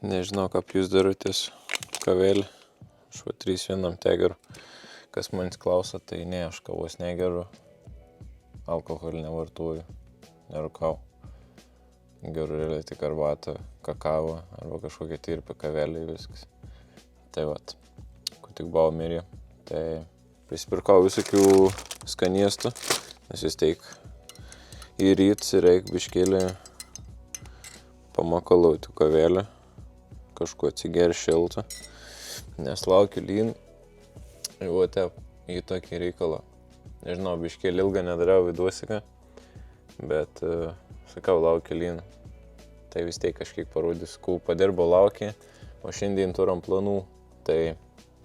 Nežinau, kaip jūs darotės kavelį. Aš 3-1 tegeriu. Kas manęs klauso, tai ne, aš kavos negeriu. Alkoholį nevartoju, nerūkau. Geriu realiai tik arbatą, kakavą arba kažkokią tirpę kavelį viskas. Tai vat, kur tik buvau mirė, tai prisipirkau visokių skaniestų, nes vis teik į ryt reik biškėlį pamakalauti kavelį, kažko atsigeri šiltą, nes laukiu lyn, jau tep į tokį reikalą. Nežinau, biškėlį ilgą nedariau viduosiką, bet sakau, laukiu lyn. Tai vis tiek kažkiek parodys, kol padirbo laukia, o šiandien turim planų. Tai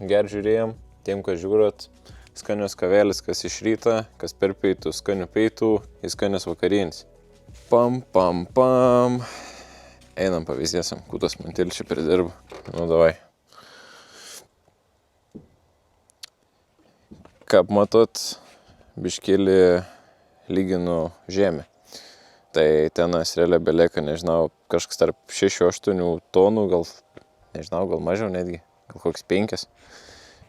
ger žiūrėjom, tiem, kas žiūrot, skanios kavelis, kas iš ryto, kas per peitų, skanių peitų, į skanios vakarienis. Pam, pam, pam. Einam pavyzdėsim, kutas mantelį čia pridirba. Nu, davai. Kaip matot, biškėlį lyginu žemę. Tai tenas realiai belieka, nežinau, kažkas tarp 6-8 tonų, gal mažiau netgi, gal koks 5.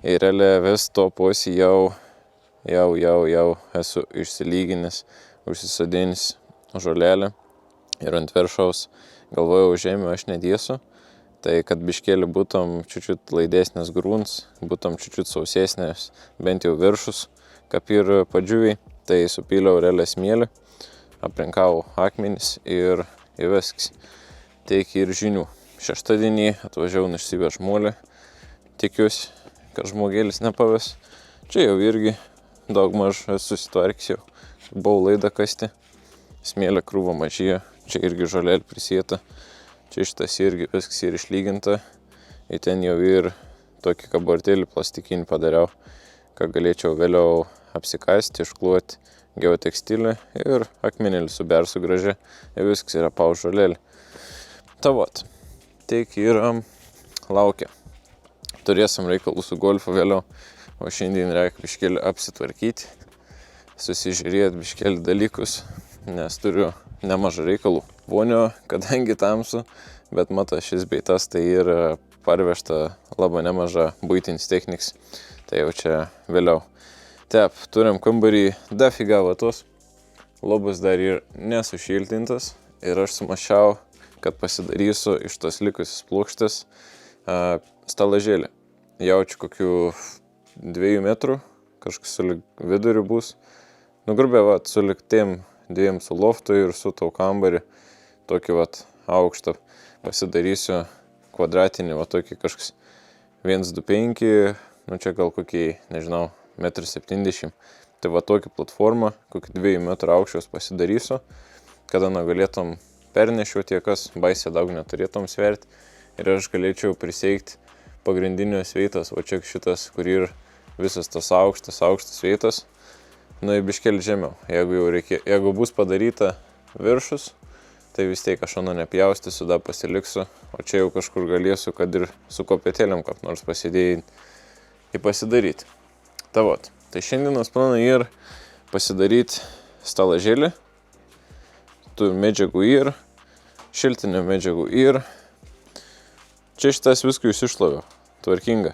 Ir realiai vis to posi jau esu išsilyginęs, užsisadinęs žolelę ir ant viršaus galvojau žemę aš nedėsiu. Tai kad biškėlį būtum čiučiut laidesnis grūns, būtum čiučiut sausesnis, bent jau viršus, kaip ir padžiuviai, tai supyliau realiai smėlį, aplinkau akmenis ir viskas. Teik ir žinių. Šeštadienį atvažiavau nusivežt molį, tikiuosi, kad žmogėlis nepaves. Čia jau irgi daugmaž susitvarkęs jau. Buvau laidą kasti, smėlio krūva mažėja, čia irgi žolelė prisėta. Čia šitas irgi viskas ir išlyginta. Ir ten jau ir tokį kabortėlį plastikinį padariau, kad galėčiau vėliau apsikasti, iškluoti geotekstilį ir akmenėlį subersiu gražiai. Ir viskas yra pauž žolelė. Ta vat, teik yra laukia. Turėsim reikalų su golfu vėliau, o šiandien reikia biškėlį apsitvarkyti, susižiūrėti biškėlį dalykus, nes turiu nemažą reikalų. Vonio, kadangi tamsu, bet mato šis bei tas, tai yra parvežta labai nemaža buitinis techniks, tai jau čia vėliau. Tep, turim kambarį dafiga vatos, lobas dar ir nesušiltintas ir aš sumašiau, kad pasidarysiu iš tos likusios plokštės stalažėlį. Jaučiu kokių 2 metrų, kažkas sulig viduriu bus. Nu, grubiai, vat, sulig tiem 2 su loftu ir su tau kambarį, tokį vat aukštą pasidarysiu kvadratinį, vat tokį kažkas 1,25, nu čia gal kokį, nežinau, 1,70 m. Tai va tokį platformą, kokį 2 metrų aukščios pasidarysiu, kada galėtum pernešiuoti, kas baisiai daug neturėtum sverti ir aš galėčiau priseikti pagrindinės vietas, o čia šitas, kur yra visas tas aukštas vietas, nu į biškelį žemiau. Jeigu bus padaryta viršus, tai vis tiek aš nepjaustysiu, da pasiliksiu, o čia jau kažkur galėsiu, kad ir su kopėtėlėm kaip nors pasidėjai į pasidaryti. Ta vat, tai šiandienos planai yra pasidaryti stalažėlį, tų medžiagų ir, šiltinio medžiagų ir. Čia šitas viską jūs išloviau, tvarkinga.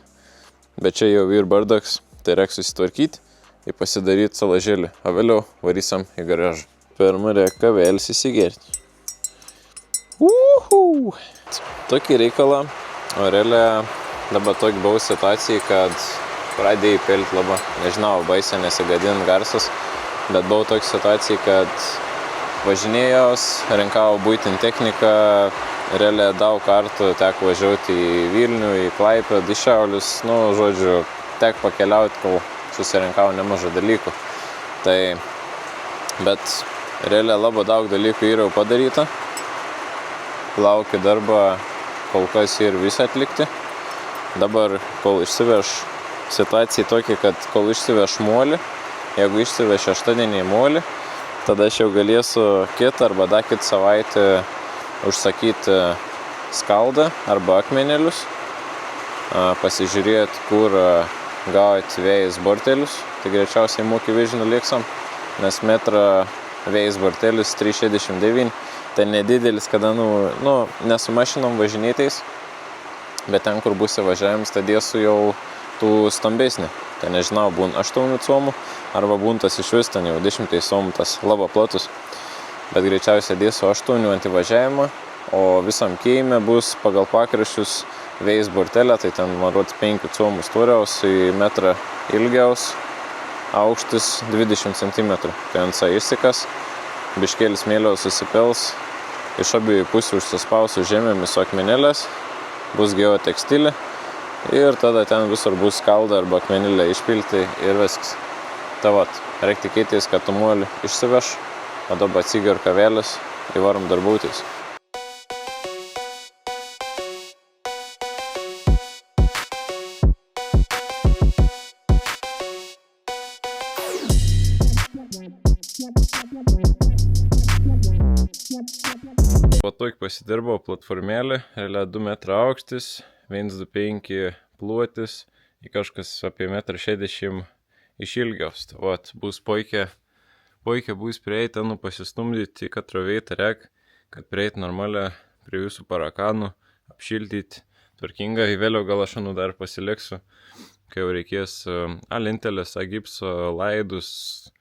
Bet čia jau ir bardaks, tai reikia susitvarkyti ir pasidaryti stalažėlį, o vėliau varysam į garažą. Pirmą reikia kavelis įsigerti. Tokį reikalą, o realiai dabar tokį buvau situacijai, kad pradėjai pelti labai, nežinau, baisiai nesigadin garsas, bet buvau tokį situacijai, kad važinėjos, rinkau buitinį techniką, realiai daug kartų teko važiuoti į Vilnių, į Klaipėdą, į Šiaulius, nu, žodžiu, tek pakeliauti, kol susirinkau nemažą dalykų. Tai, bet realiai labai daug dalykų yra jau padaryta. Laukiu darbą kol kas ir visą atlikti. Dabar, kol išsiveš situacija tokia, kad kol išsiveš molį, jeigu išsiveš šeštadienį molį, tada aš jau galėsiu kitą arba dar kitą savaitę užsakyti skaldą arba akmenėlius, pasižiūrėti, kur gauti vėjais bortelius. Tai greičiausiai mūkį Vižinų liksam, nes metrą vėjais bortelis 3,69. Tai nedidelis, kada, nesu mašinom važinėtais, bet ten, kur bus įvažiavimas, tai dėsiu jau tų stambesnį. Tai nežinau, būn 8 comų, arba būn tas iš vis ten jau 10 comų, tas labai platus. Bet greičiausiai dėsiu 8 ant įvažiavimą, o visam keime bus pagal pakraščius vėjus bortelė, tai ten man rods 5 comų storiaus į metrą ilgiaus, aukštis 20 cm. Tai ant išsikas, biškėlis smėlio susipils, iš abiejų pusių užsispausiu žemėmis akmenėlės, bus geotekstilė ir tada ten visur bus skalda arba akmenėlė išpilti ir viskas. Tai vat, reikia tikėtis, kad tumuolį išsiveš, o dabar atsiger kavelės, įvarom darbūtis. Patoik pasidirbau platformėlį, realiai 2 metrų aukštis, 1,25 plotis, į kažkas apie 1,60 m iš ilgiaus. Vat, bus poikia bus prieita, pasistumdyti, kad rovėti rek, kad prieiti normalią prie visų parakanų, apšildyti tvarkingai. Vėliau gal aš dar pasiliksiu, kai jau reikės lentelės, gipso, laidus,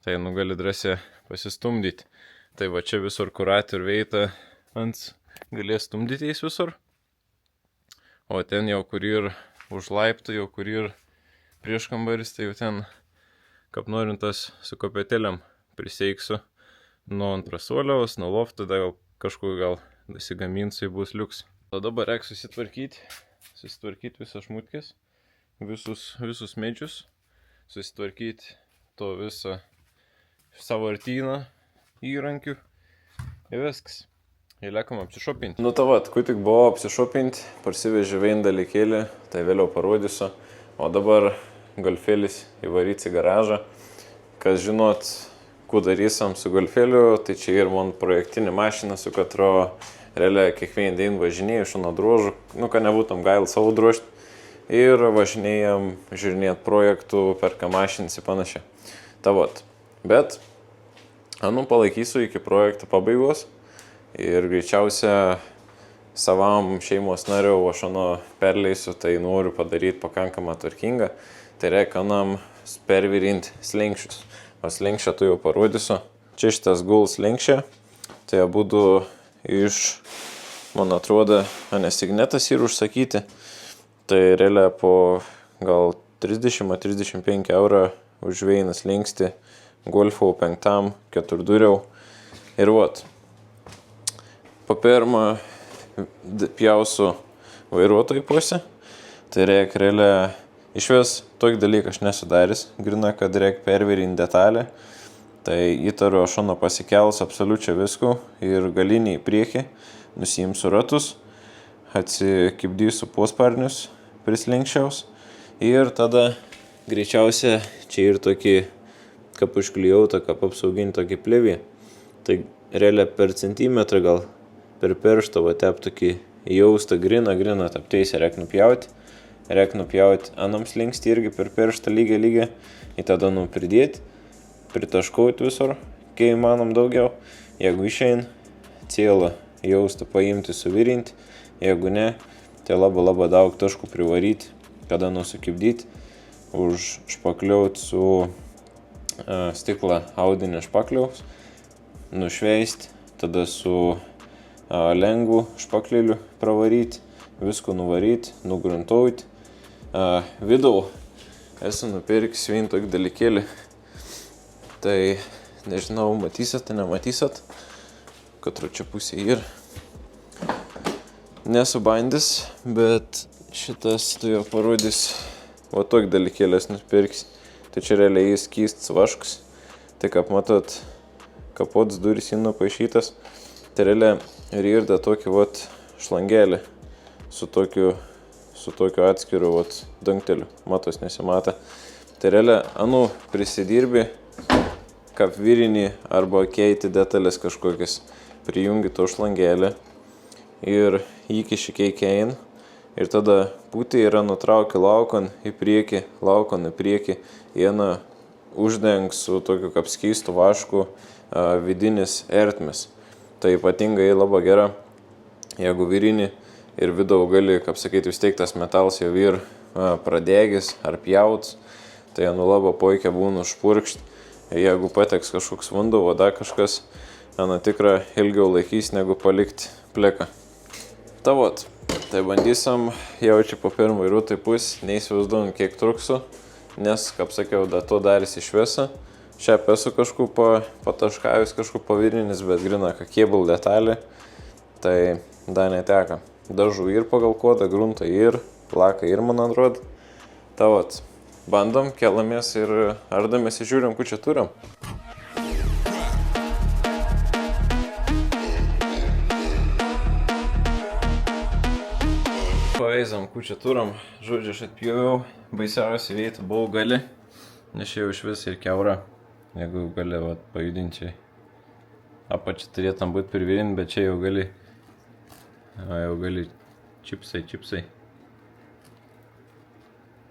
tai gali drąsiai pasistumdyti. Tai va čia visur kurat ir veita ant galės stumdyti jais visur. O ten jau kur ir už laiptų, jau kur ir prieš kambaris, tai jau ten kaip norintas su kopėtėlėm priseiksiu nuo antrasuoliaus, nuo lofto, da jau kažkur gal dasigaminsiu, bus liuks. O dabar reik susitvarkyti visas šmutkės, visus medžius, susitvarkyti to visą savartyną įrankių ir viskas. Įlekam apsišopinti. Nu tavat, kai tik buvo apsišopinti, parsivežiu vien dalykėlį, tai vėliau parodysiu. O dabar golfėlis įvaryti į garažą. Kas žinot, kuo darysam su golfėliu, tai čia ir man projektinė mašina, su katro realiai kiekvieną dieną važinėjau šuno drožų, kad nebūtum gail savo drožti. Ir važinėjam žiūrinėt projektų, perka mašinas ir panašiai. Tavat, bet palaikysiu iki projekto pabaigos ir greičiausia savam šeimos nariu aš perleisiu, tai noriu padaryti pakankamą tvarkingą, tai reikia pervirinti slinkščius. O slinkščią tu jau parodysiu. Čia šitas gul slinkščią, tai būtų iš, man atrodo, Signetas ir užsakyti, tai realiai po gal 30-35 eurų už vieną slinkstį Golfo 5 keturduriau. Ir vat, papirma pjausiu vairuotojų pusę, tai reikia realiai išvis tokį dalyką aš nesudarys, grina, kad reikia pervirinti detalę, tai įtariu aš pasikels absoliučiai visko ir galinį į priekį, nusiimsiu ratus, atsikibdysiu posparnius prislinkščiaus ir tada greičiausia čia ir tokį kaip užklijautą, kaip apsauginį tokį plėvį. Tai realiai per centimetrą gal per pirštą tep tokį jaustą griną tapteisę reik nupjauti anam slinkstį irgi per pirštą lygiai, į tada pridėti, pritaškauti visur, kai įmanom daugiau. Jeigu išein, cielą jaustą paimti, suvirinti, jeigu ne, tai labai daug taškų privaryti, kada sukibdyti, užšpakliauti su stiklą audinį špakliaus, nušveisti, tada su lengvu špaklėliu pravaryti, visko nuvaryti, nugruntauti. Vidau esu nupirkęs vien tokį dalykėlį, tai nežinau, matysit, nematysit, katro čia pusė ir nesubandys, bet šitas tu jau parodys, va tokį dalykėlį nupirkęs. Tai čia realiai skystas vaškas, tai kaip matot, kapots durys nupaišytas, tai realiai ir tokį šlangelį su tokiu atskiru dangteliu, matos nesimata. Tai realiai prisidirbi, kaip virinį arba keiti detalės kažkokias, prijungi to šlangelį ir įkiši keikein. Ir tada putė yra nutraukia laukon į priekį, vieną uždengs su tokiu kaip skystu vašku vidinis ertmes. Tai ypatingai labai gera, jeigu virinį ir vidau gali, kaip sakyti, vis tiek tas metalas jau ir pradėgis ar pjauts, tai nu labai puikia būna užpurkšt. Jeigu pateks kažkoks vanduo, voda kažkas, tikra ilgiau laikys negu palikti pleką. Tai bandysim jaučiu po pirmą vairuotojų pusę, neįsivaizduojam kiek truksiu, nes, kaip sakiau, to darys iš viso. Šiaip esu kažkur pataškavęs, kažkur pavirinis, bet grina kėbul detalė, tai dar neteka. Dažų ir pagal kodą, gruntą ir, laką ir, man atrodo. Bandom, kelamės ir ardamės ir žiūrim, kur čia turim. Paveizam, kur čia turim. Žodžiu, aš atpjoviau, baisiausiai vietą buvau gali, nes čia jau iš vis ir kiaura. Jeigu gali pajudinti, apačią turėtum būti privirinti, bet čia jau gali, čipsai.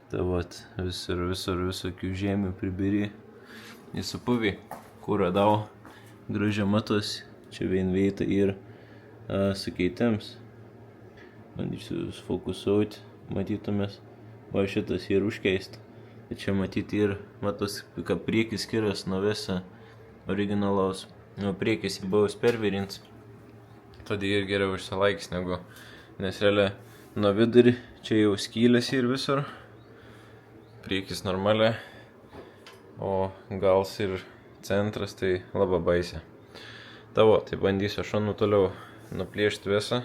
Tai visur visokių žemių pribiri į supuvį, kur radau gražią matos, čia vien vieta ir sukeitėms. Bandysiu fokusuoti, matytumės, va šitas ir užkeista. Čia matyti ir matos, kad priekis skiriasi nuo viso originalaus. Nuo priekis buvo pervirins, todėl ir geriau išsilaikys negu, nes realiai nuo vidurį čia jau skylės ir visur. Priekis normaliai, o gals ir centras tai labai baisiai. Tai bandysiu aš toliau nuplėšti visą,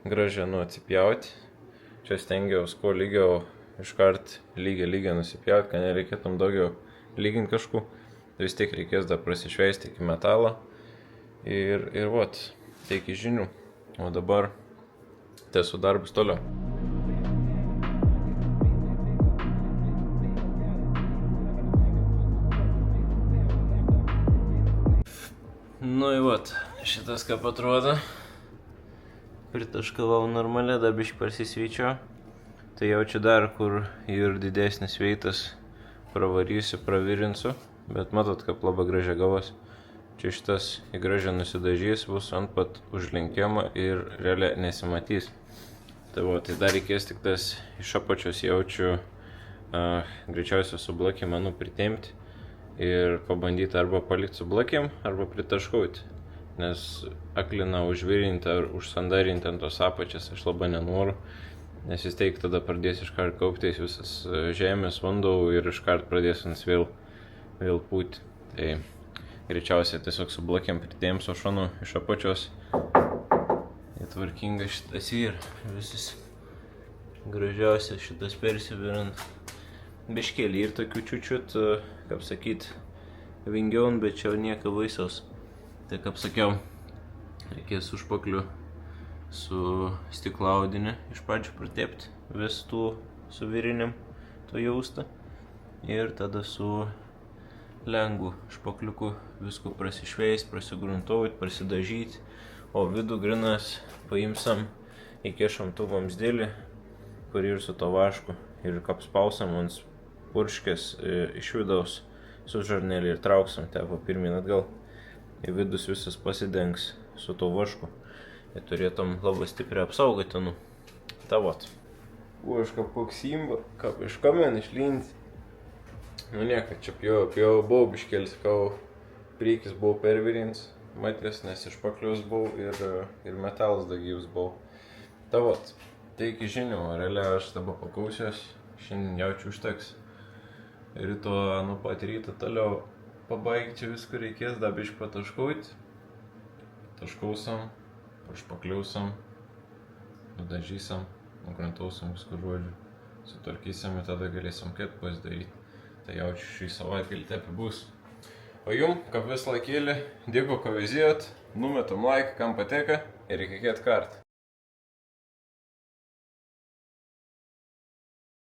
gražiai atsipjauti. Čia stengiaus kuo lygiau iškart lygiai nusipjauti, kad nereikėtum daugiau lyginti kažku. Vis tiek reikės dar prasišveisti iki metalo. Ir tai iki žinių. O dabar tęsiu darbus toliau. Nu šitas kaip atrodo. Pritaškavau normaliai, dar biškį parsisvyčiau. Tai jaučiu dar, kur ir didesnis veitas pravarysiu, pravirinsiu. Bet matot, kaip labai gražiai gavos. Čia šitas į gražiai nusidažys, bus ant pat užlinkimo ir realiai nesimatys. Tai dar reikės tik tas iš apačios jaučiu greičiausiai su blakėm pritempti. Ir pabandyti arba palikti su blakėm, arba pritaškauti. Nes aklina užvirinti ar užsandarinti ant tos apačias aš labai nenoriu. Nes vis tiek tada pradės iškart kauptis visas žemės, vanduo ir iškart pradės ant vėl pūti. Tai greičiausiai tiesiog su blakėm pritempsiu šonu iš apačios. Tvarkingas šitas ir visas gražiausias šitas persivirant. Biškėlį ir tokių čiučiut, kaip sakyt, vingiaun, bet čia nieko baisaus. Tai kaip sakiau, reikės užpakliu su stiklaudinė iš pradžių pritepti vis tų suvirinėm to jaustą. Ir tada su lengvu špakliuku visko prasišveist, prasigruntuoti, prasidažyti. O vidų grinas paimsam, įkiešam tų vamsdėlį, kurį ir su to vašku. Ir kapspausam ant purškės iš vidaus su žarnelį ir trauksam tepo pirmin atgal. Į vidus visas pasidengs su to vašku. Ir turėtum labai stipriai apsaugoti. Aš kaip koks imba, kaip iš kamen išlinti. Nieka, čia pjau buvau biškėlis, sakau, priekis buvo pervirins, matės, nes iš paklius buvau ir metalas dagyvus buvau. Tai iki žinių, realiai aš dabar pakausiuos, šiandien jaučiu užteks. Ryto nuo pat ryto toliau pabaigti viską reikės, dar biškį pataškauti. Taškausam, pašpakliausam, nudažysam, nukrantausim viską žodžiu. Sutvarkysim ir tada galėsim kaip pasidaryti. Tai jaučiu šį savaitgalį taip bus. O jum, kaip vis laikėlį, dėkui, kad vizijot, numetam laiką, kam pateka ir iki kart.